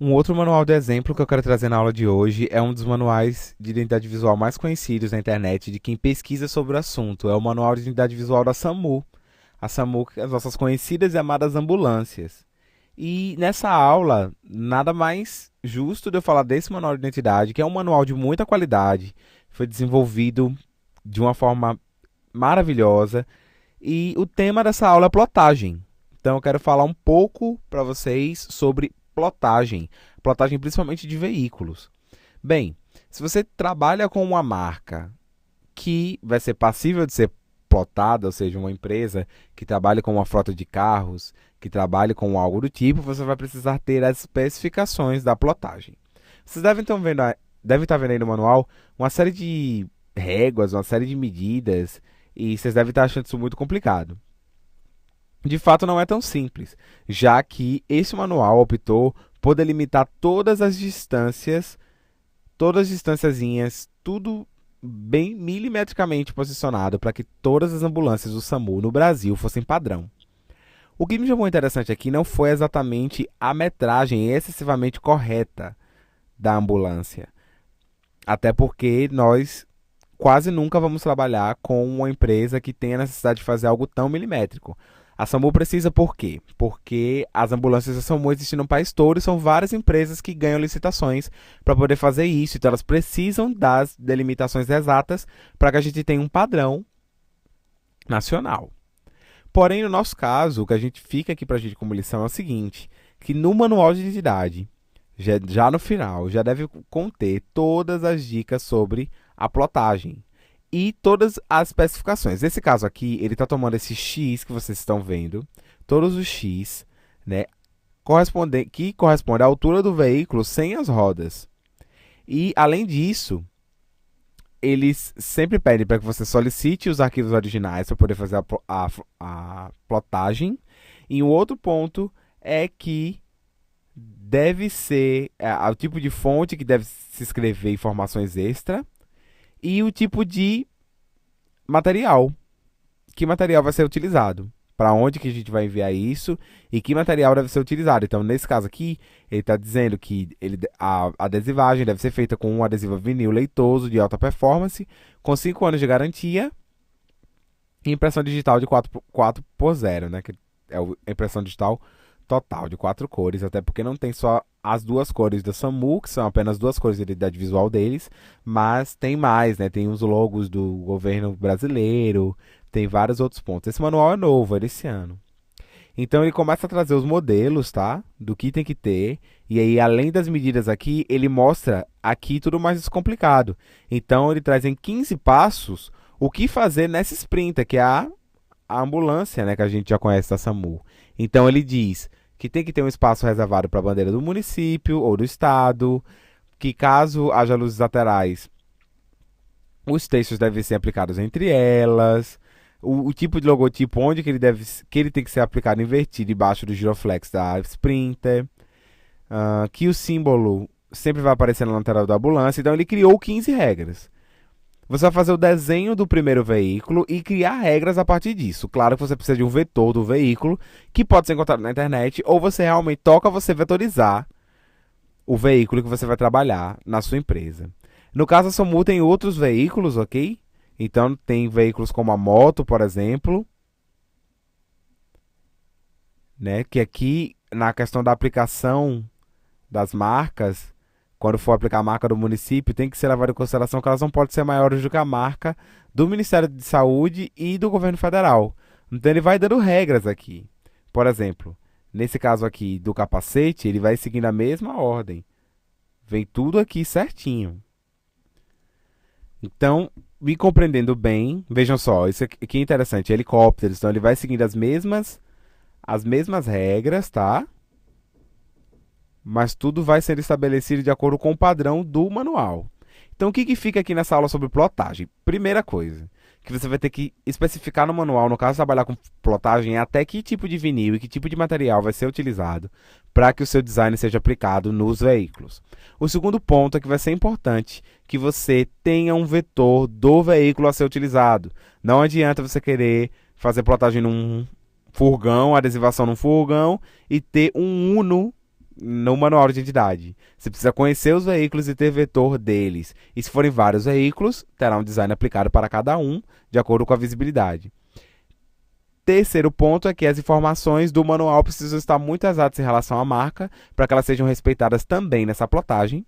Um outro manual de exemplo que eu quero trazer na aula de hoje é um dos manuais de identidade visual mais conhecidos na internet de quem pesquisa sobre o assunto. É o Manual de Identidade Visual da SAMU. A SAMU, que é as nossas conhecidas e amadas ambulâncias. E nessa aula, nada mais justo de eu falar desse manual de identidade, que é um manual de muita qualidade, foi desenvolvido de uma forma maravilhosa. E o tema dessa aula é plotagem. Então eu quero falar um pouco para vocês sobre plotagem, plotagem principalmente de veículos. Bem, se você trabalha com uma marca que vai ser passível de ser plotada, ou seja, uma empresa que trabalha com uma frota de carros, que trabalhe com algo do tipo, você vai precisar ter as especificações da plotagem. Vocês devem estar vendo aí no manual uma série de réguas, uma série de medidas, e vocês devem estar achando isso muito complicado. De fato, não é tão simples, já que esse manual optou por delimitar todas as distanciazinhas, tudo bem milimetricamente posicionado para que todas as ambulâncias do SAMU no Brasil fossem padrão. O que me chamou interessante aqui não foi exatamente a metragem excessivamente correta da ambulância, até porque nós quase nunca vamos trabalhar com uma empresa que tenha necessidade de fazer algo tão milimétrico. A SAMU precisa por quê? Porque as ambulâncias da SAMU existem no país todo e são várias empresas que ganham licitações para poder fazer isso. Então elas precisam das delimitações exatas para que a gente tenha um padrão nacional. Porém, no nosso caso, o que a gente fica aqui para a gente como lição é o seguinte, que no manual de identidade, já no final, já deve conter todas as dicas sobre a plotagem e todas as especificações. Nesse caso aqui, ele está tomando esse X que vocês estão vendo, todos os X, né, que corresponde à altura do veículo sem as rodas. E, além disso, eles sempre pedem para que você solicite os arquivos originais para poder fazer a plotagem. E um outro ponto é que deve ser o tipo de fonte que deve se escrever informações extra e o tipo de material. Que material vai ser utilizado? Para onde que a gente vai enviar isso e que material deve ser utilizado. Então, nesse caso aqui, ele está dizendo que a adesivagem deve ser feita com um adesivo vinil leitoso de alta performance, com 5 anos de garantia e impressão digital de 4x0, né? Que é a impressão digital total de 4 cores, até porque não tem só as duas cores da SAMU, que são apenas duas cores de identidade visual deles, mas tem mais, né? Tem os logos do governo brasileiro, tem vários outros pontos. Esse manual é novo, é desse ano. Então ele começa a trazer os modelos, tá? Do que tem que ter. E aí, além das medidas aqui, ele mostra aqui tudo mais descomplicado. Então ele traz em 15 passos o que fazer nessa sprinter, que é a ambulância, né? Que a gente já conhece da SAMU. Então ele diz que tem que ter um espaço reservado para a bandeira do município ou do estado, que caso haja luzes laterais, os textos devem ser aplicados entre elas, o tipo de logotipo, onde que ele tem que ser aplicado invertido debaixo do giroflex da Sprinter, que o símbolo sempre vai aparecer na lateral da ambulância. Então ele criou 15 regras. Você vai fazer o desenho do primeiro veículo e criar regras a partir disso. Claro que você precisa de um vetor do veículo, que pode ser encontrado na internet, ou você realmente toca você vetorizar o veículo que você vai trabalhar na sua empresa. No caso, a SAMU tem outros veículos, ok? Então, tem veículos como a moto, por exemplo, né? Que aqui, na questão da aplicação das marcas, quando for aplicar a marca do município, tem que ser levado em consideração que elas não podem ser maiores do que a marca do Ministério de Saúde e do governo federal. Então, ele vai dando regras aqui. Por exemplo, nesse caso aqui do capacete, ele vai seguindo a mesma ordem. Vem tudo aqui certinho. Então, me compreendendo bem, vejam só, isso aqui é interessante, helicópteros, então ele vai seguindo as mesmas regras, tá? Mas tudo vai ser estabelecido de acordo com o padrão do manual. Então, o que fica aqui nessa aula sobre plotagem? Primeira coisa, que você vai ter que especificar no manual, no caso de trabalhar com plotagem, é até que tipo de vinil e que tipo de material vai ser utilizado para que o seu design seja aplicado nos veículos. O segundo ponto é que vai ser importante que você tenha um vetor do veículo a ser utilizado. Não adianta você querer fazer plotagem num furgão, adesivação num furgão e ter um Uno no manual de identidade. Você precisa conhecer os veículos e ter vetor deles. E se forem vários veículos, terá um design aplicado para cada um, de acordo com a visibilidade. Terceiro ponto é que as informações do manual precisam estar muito exatas em relação à marca, para que elas sejam respeitadas também nessa plotagem.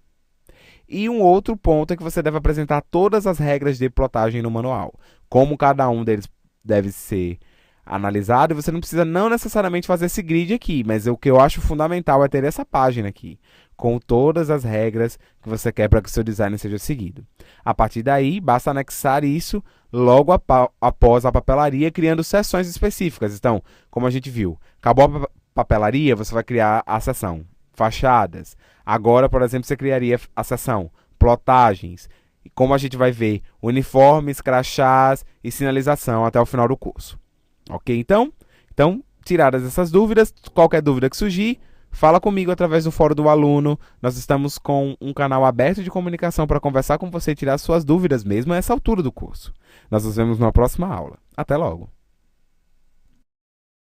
E um outro ponto é que você deve apresentar todas as regras de plotagem no manual, como cada um deles deve ser analisado, e você não precisa não necessariamente fazer esse grid aqui, mas o que eu acho fundamental é ter essa página aqui, com todas as regras que você quer para que o seu design seja seguido. A partir daí, basta anexar isso logo após a papelaria, criando seções específicas. Então, como a gente viu, acabou a papelaria, você vai criar a seção fachadas. Agora, por exemplo, você criaria a seção plotagens. E como a gente vai ver, uniformes, crachás e sinalização até o final do curso. Ok, então, tiradas essas dúvidas, qualquer dúvida que surgir, fala comigo através do fórum do aluno. Nós estamos com um canal aberto de comunicação para conversar com você e tirar suas dúvidas mesmo a essa altura do curso. Nós nos vemos na próxima aula. Até logo!